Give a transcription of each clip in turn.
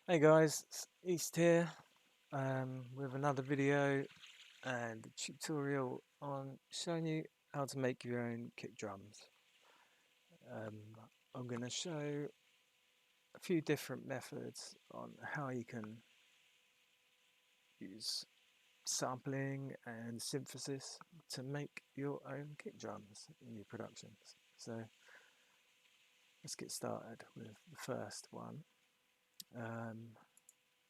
Hey guys, it's East here with another video and a tutorial on showing you how to make your own kick drums. Um, I'm going to show a few different methods on how you can use sampling and synthesis to make your own kick drums in your productions. So let's get started with the first one.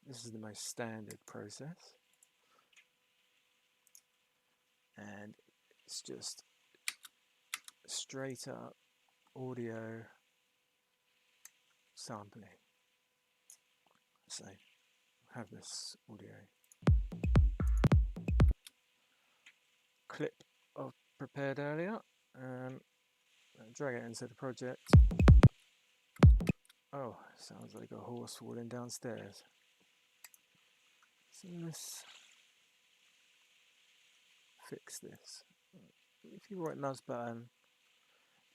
This is the most standard process. And it's just straight up audio sampling. So I have this audio clip I've prepared earlier, drag it into the project. Oh, sounds like a horse falling downstairs. So let's fix this. If you right mouse button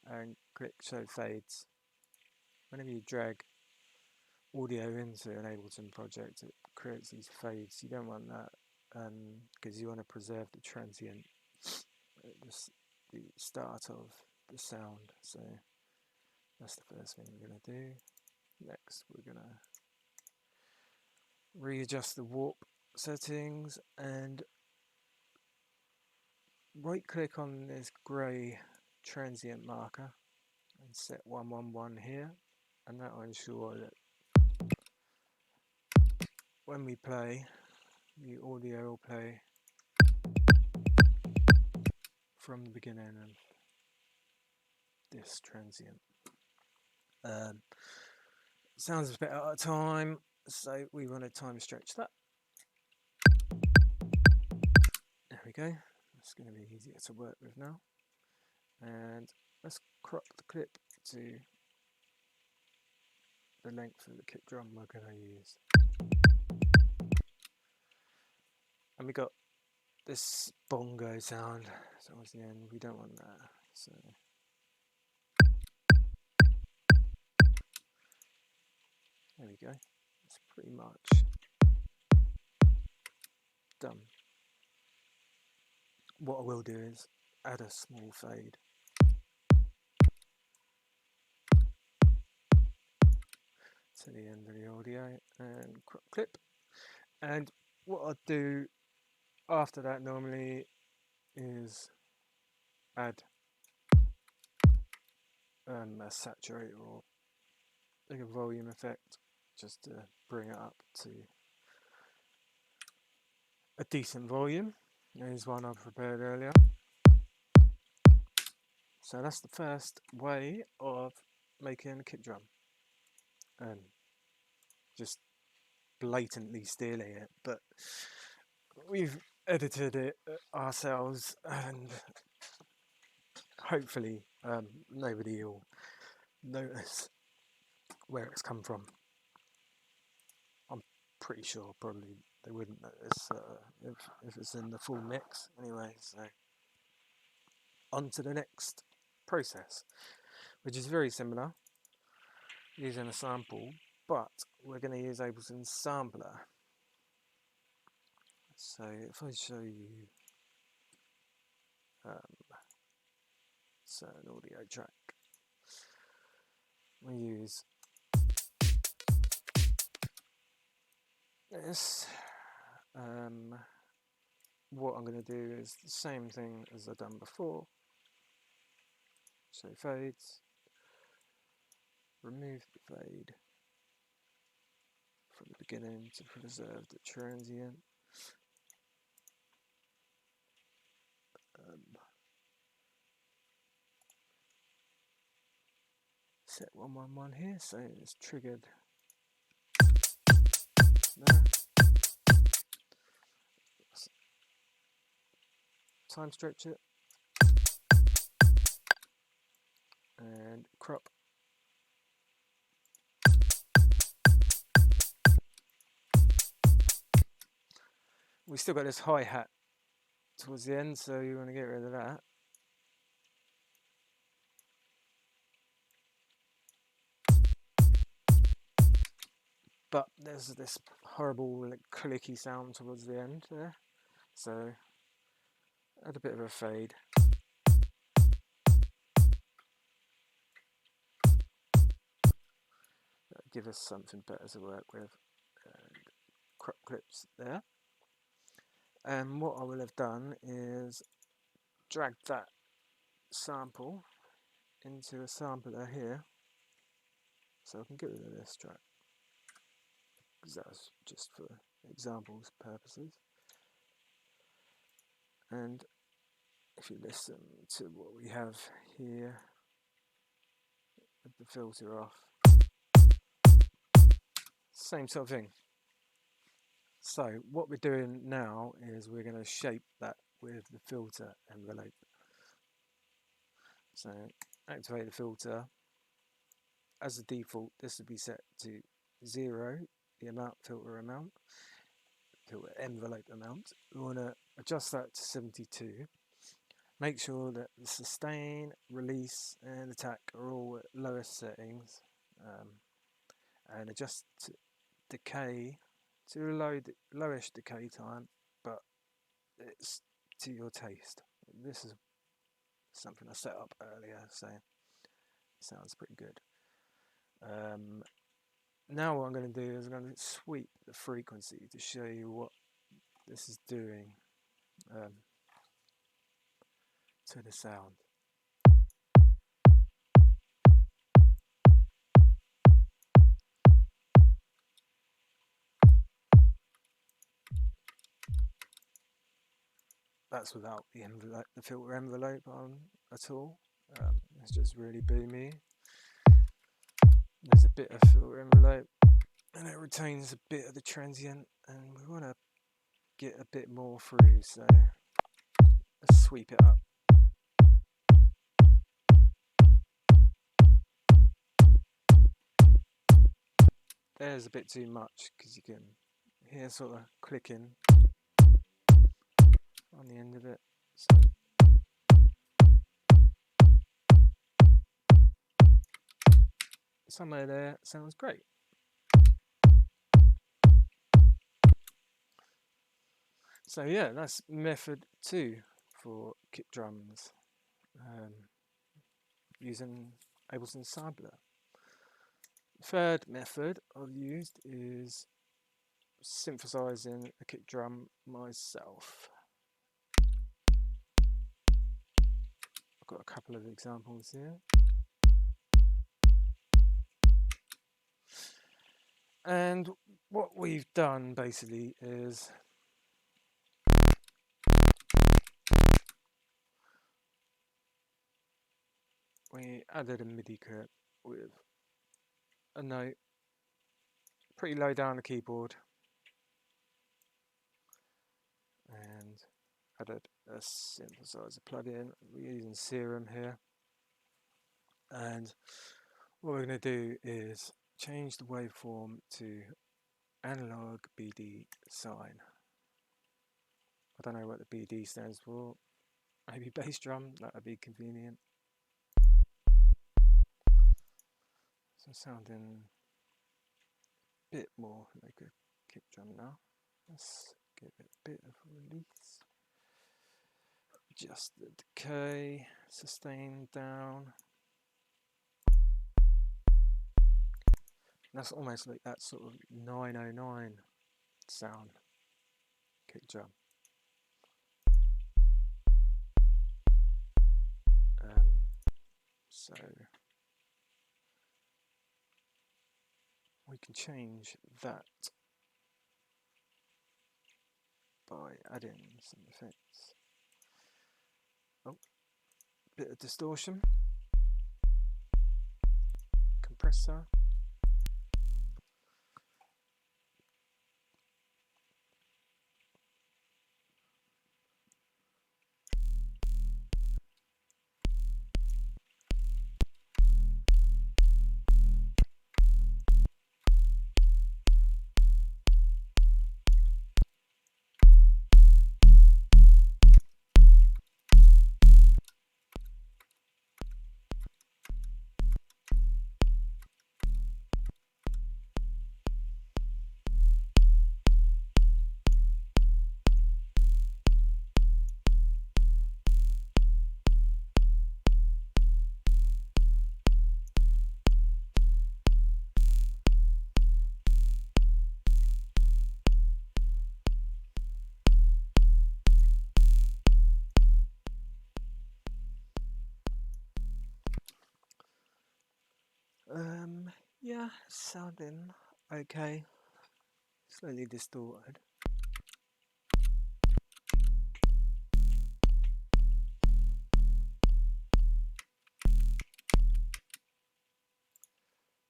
and click show fades, whenever you drag audio into an Ableton project, it creates these fades. You don't want that because you want to preserve the transient at the start of the sound. So that's the first thing we're going to do. Next, we're going to readjust the warp settings and right click on this grey transient marker and set 111 here, and that will ensure that when we play, the audio will play from the beginning of this transient. Sounds a bit out of time, so we want to time stretch that. There we go. It's going to be easier to work with now. And let's crop the clip to the length of the kick drum we're going to use. And we got this bongo sound towards the end. We don't want that. So there we go. It's pretty much done. What I will do is add a small fade. To the end of the audio and crop clip. And what I'll do after that normally is add a saturate or like a volume effect just to bring it up to a decent volume. There's one I prepared earlier. So that's the first way of making a kick drum. Just blatantly stealing it, but we've edited it ourselves and hopefully nobody will notice where it's come from. I'm pretty sure probably they wouldn't notice if it's in the full mix anyway. So on to the next process, which is very similar, using a sample, but we're going to use Ableton Sampler. So if I show you an audio track, we use this. What I'm going to do is the same thing as I've done before. So fades, remove the fade from the beginning to preserve the transient. Set 111 here, so it's triggered there. Time stretch it and crop. We still got this hi-hat towards the end, so you want to get rid of that. but there's this horrible like, clicky sound towards the end there, so add a bit of a fade. That'll give us something better to work with. And crop clips there. And what I will have done is drag that sample into a sampler here, so I can get rid of this track, because that's just for examples purposes. And if you listen to what we have here with the filter off, same sort of thing. So what we're doing now is we're going to shape that with the filter envelope. So activate the filter. As a default, this will be set to 0, the filter envelope amount. We want to adjust that to 72. Make sure that the sustain, release and attack are all at lowest settings, and adjust decay to a lowish decay time, but it's to your taste. This is something I set up earlier, so it sounds pretty good. Now what I'm going to do is I'm going to sweep the frequency to show you what this is doing to the sound. That's without the filter envelope on at all. It's just really boomy. There's a bit of filter envelope, and it retains a bit of the transient, and we want to get a bit more through, so let's sweep it up. There's a bit too much, because you can hear sort of clicking on the end of it. So somewhere there sounds great. So yeah, that's method 2 for kick drums, using Ableton Sampler. Third method I've used is synthesizing a kick drum myself. I've got a couple of examples here. And what we've done basically is we added a MIDI clip with a note pretty low down the keyboard, and added a synthesizer plugin. We're using Serum here, and what we're going to do is change the waveform to analog BD sine. I don't know what the BD stands for. Maybe bass drum, that would be convenient. So sounding a bit more like a kick drum now. Let's give it a bit of release. Adjust the decay, sustain down. That's almost like that sort of 909 sound kick drum. So we can change that by adding some effects. Oh, bit of distortion, compressor. Yeah, sounding okay. Slightly distorted.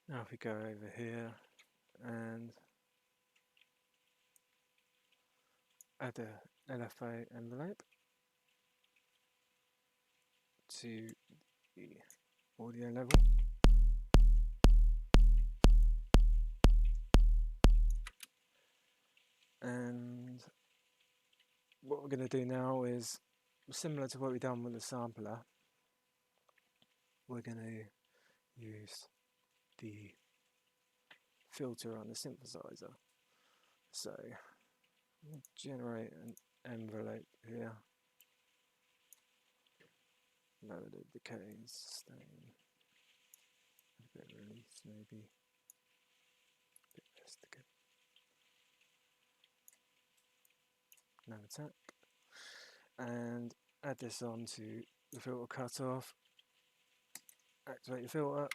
Now if we go over here and add a LFO envelope to the audio level. And what we're going to do now is similar to what we've done with the sampler. We're going to use the filter on the synthesizer. So we'll generate an envelope here. Lower the decay, sustain, a bit of release maybe, a bit less decay. No attack. And add this on to the filter cutoff. Activate the filter.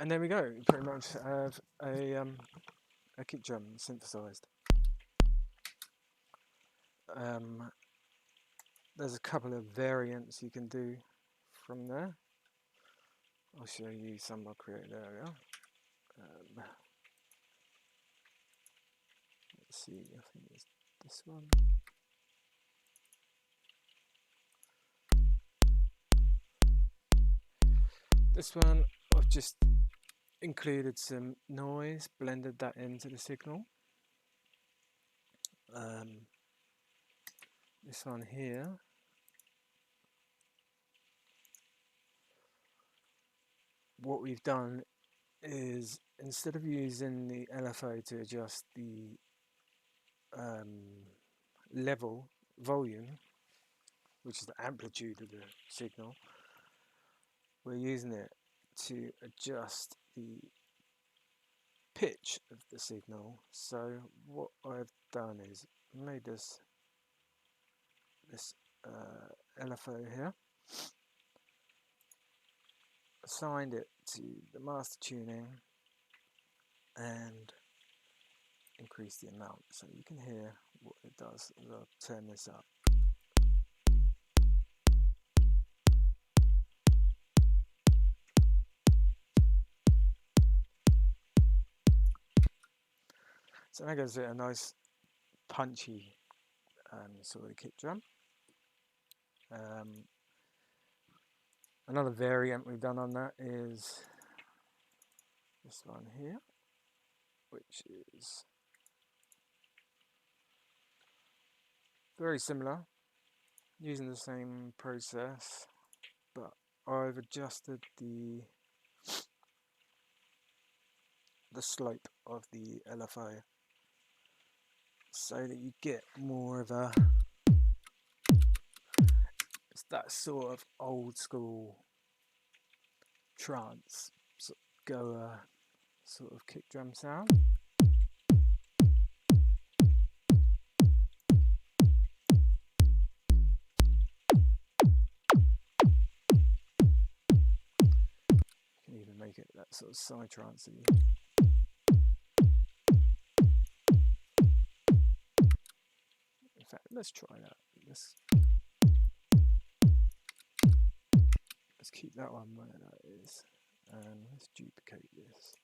And there we go. You pretty much have a kick drum synthesized. There's a couple of variants you can do from there. I'll show you some I've created earlier. Let's see, I think it's this one. This one, I've just included some noise, blended that into the signal. This one here, what we've done is instead of using the LFO to adjust the level volume, which is the amplitude of the signal, we're using it to adjust the pitch of the signal. So what I've done is made this LFO here, assigned it to the master tuning and increase the amount so you can hear what it does as I'll turn this up. So that gives it a nice punchy sort of kick drum. Another variant we've done on that is this one here, which is very similar, using the same process, but I've adjusted the slope of the LFO so that you get more of a, it's that sort of old school trance goer sort of kick drum sound. You can even make it that sort of side trancey. In fact, let's try that. Let's keep that one where that is, and let's duplicate this.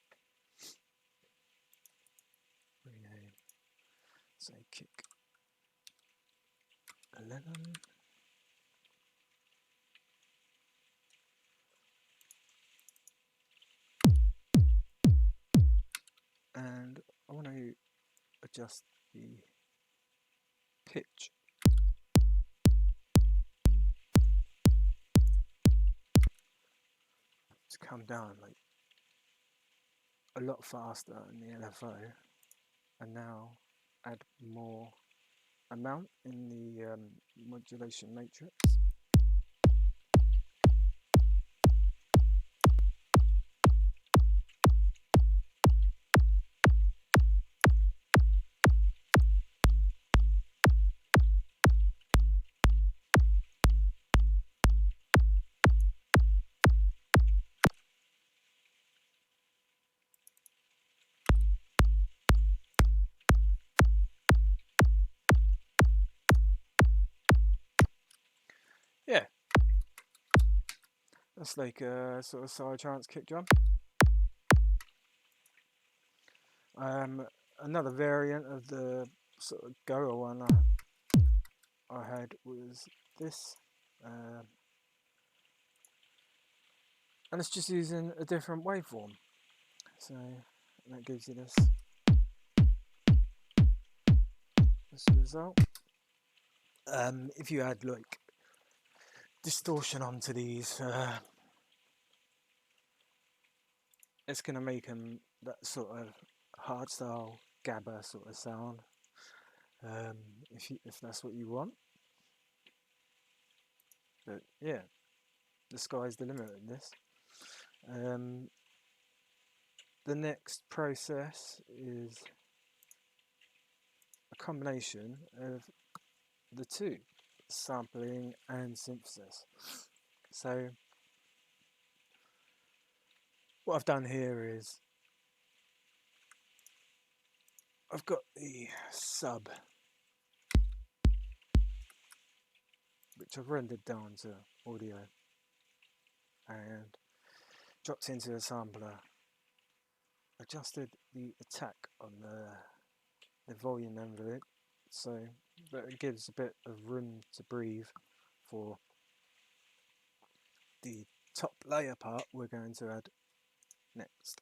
Rename, say kick 11. And I want to adjust the pitch. To come down like a lot faster in the LFO, and now add more amount in the modulation matrix. That's like a sort of side trance kick drum. Another variant of the sort of Goa one I had was this, and it's just using a different waveform. So that gives you this result. If you add like distortion onto these, it's going to make them that sort of hardstyle gabba sort of sound. If that's what you want. But yeah, the sky's the limit in this. The next process is a combination of the two, sampling and synthesis. So what I've done here is I've got the sub, which I've rendered down to audio and dropped into a sampler, adjusted the attack on the volume envelope so that it gives a bit of room to breathe for the top layer part we're going to add next,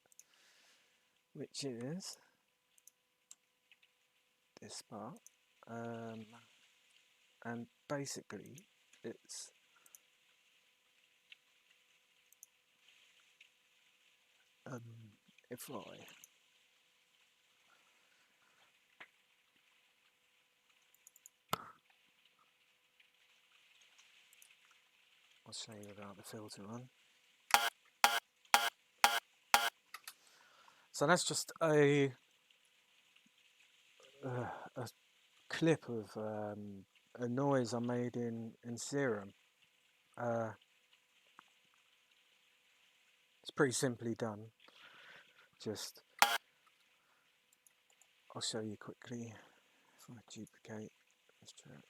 which is this part, and basically it's if I'll show you about the filter one. So that's just a clip of a noise I made in Serum. It's pretty simply done. Just I'll show you quickly if I duplicate this track.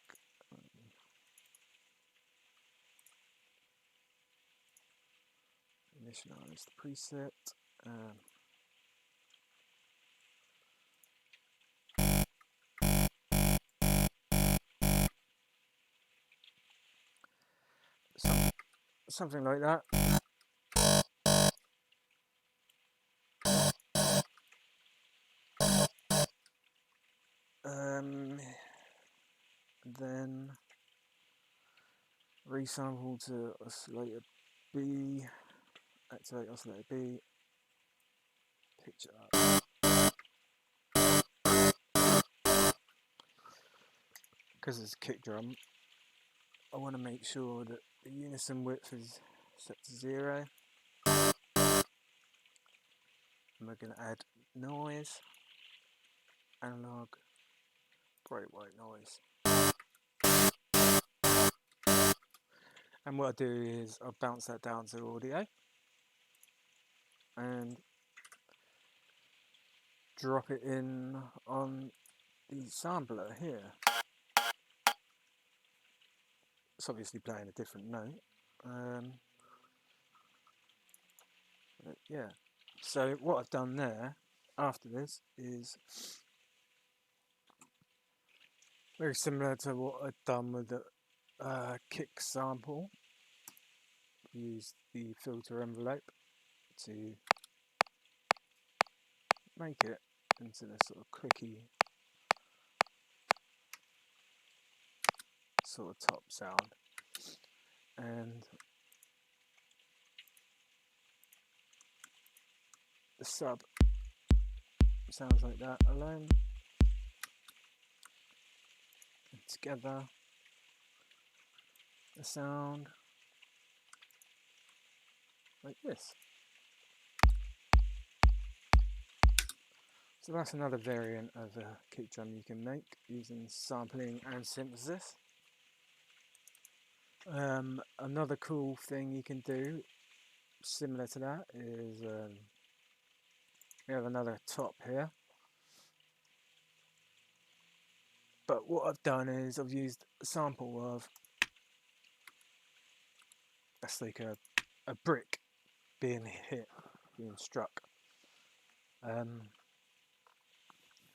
Initialize the preset. Something like that. Then resample to oscillator B, activate oscillator B, pitch it up. Because it's a kick drum, I want to make sure that the unison width is set to 0. And we're going to add noise, analog, bright white noise. And what I do is I bounce that down to audio and drop it in on the sampler here. It's obviously playing a different note. But yeah, so what I've done there after this is very similar to what I've done with the kick sample. Use the filter envelope to make it into this sort of clicky sort of top sound, and the sub sounds like that alone. And together the sound like this. So that's another variant of a kick drum you can make using sampling and synthesis. Another cool thing you can do similar to that is we have another top here, but what I've done is I've used a sample of, that's like a a brick being hit, being struck.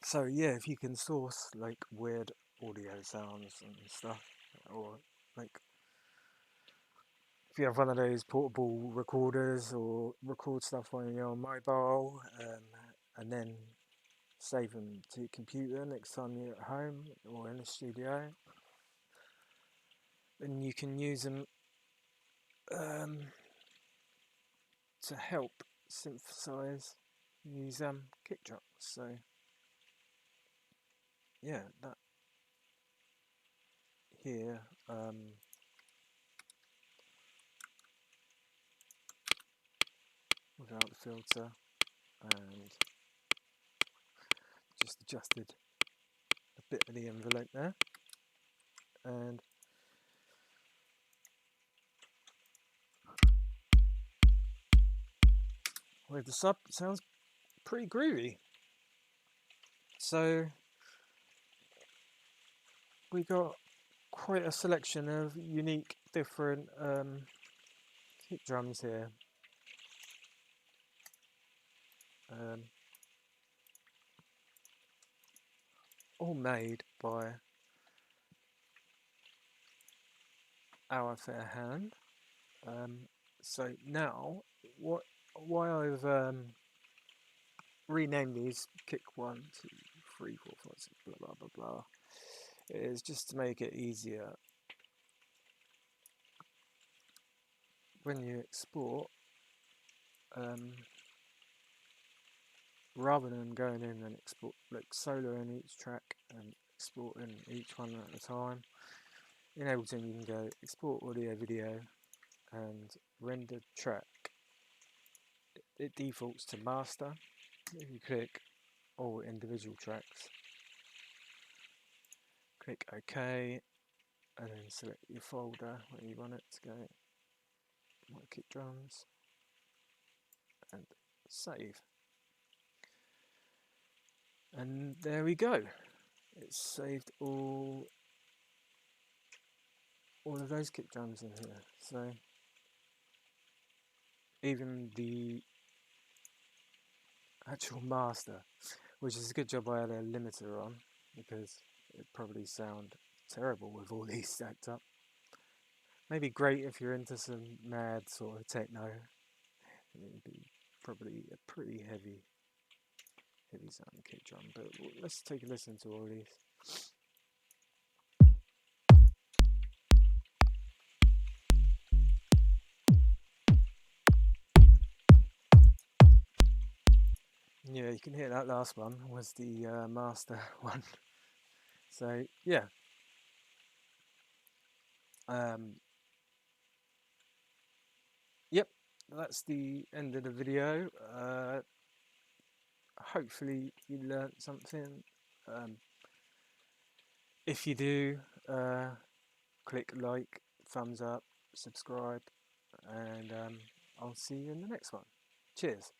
So yeah, if you can source like weird audio sounds and stuff, or like if you have one of those portable recorders or record stuff on your mobile, and then save them to your computer next time you're at home or in the studio, then you can use them to help synthesize these kick drums. So yeah, that here without the filter, and just adjusted a bit of the envelope there, and with the sub, it sounds pretty groovy. So we got quite a selection of unique, different kick drums here. All made by our fair hand. So now, why I've renamed these kick 1, 2, 3, 4, 5, 6, blah blah blah blah, is just to make it easier when you export. Rather than going in and export like soloing each track and exporting each one at a time, in Ableton you can go export audio video and render track. It defaults to master. If you click all individual tracks, click OK, and then select your folder where you want it to go, my kick drums, and save. And there we go. It's saved all of those kick drums in here. So even the actual master, which is a good job I had a limiter on, because it'd probably sound terrible with all these stacked up. Maybe great if you're into some mad sort of techno. It would be probably a pretty heavy sounding kick drum, but let's take a listen to all these. Yeah, you can hear that last one was the master one. So yeah, yep, that's the end of the video. Hopefully you learnt something. If you do, click like, thumbs up, subscribe, and I'll see you in the next one. Cheers.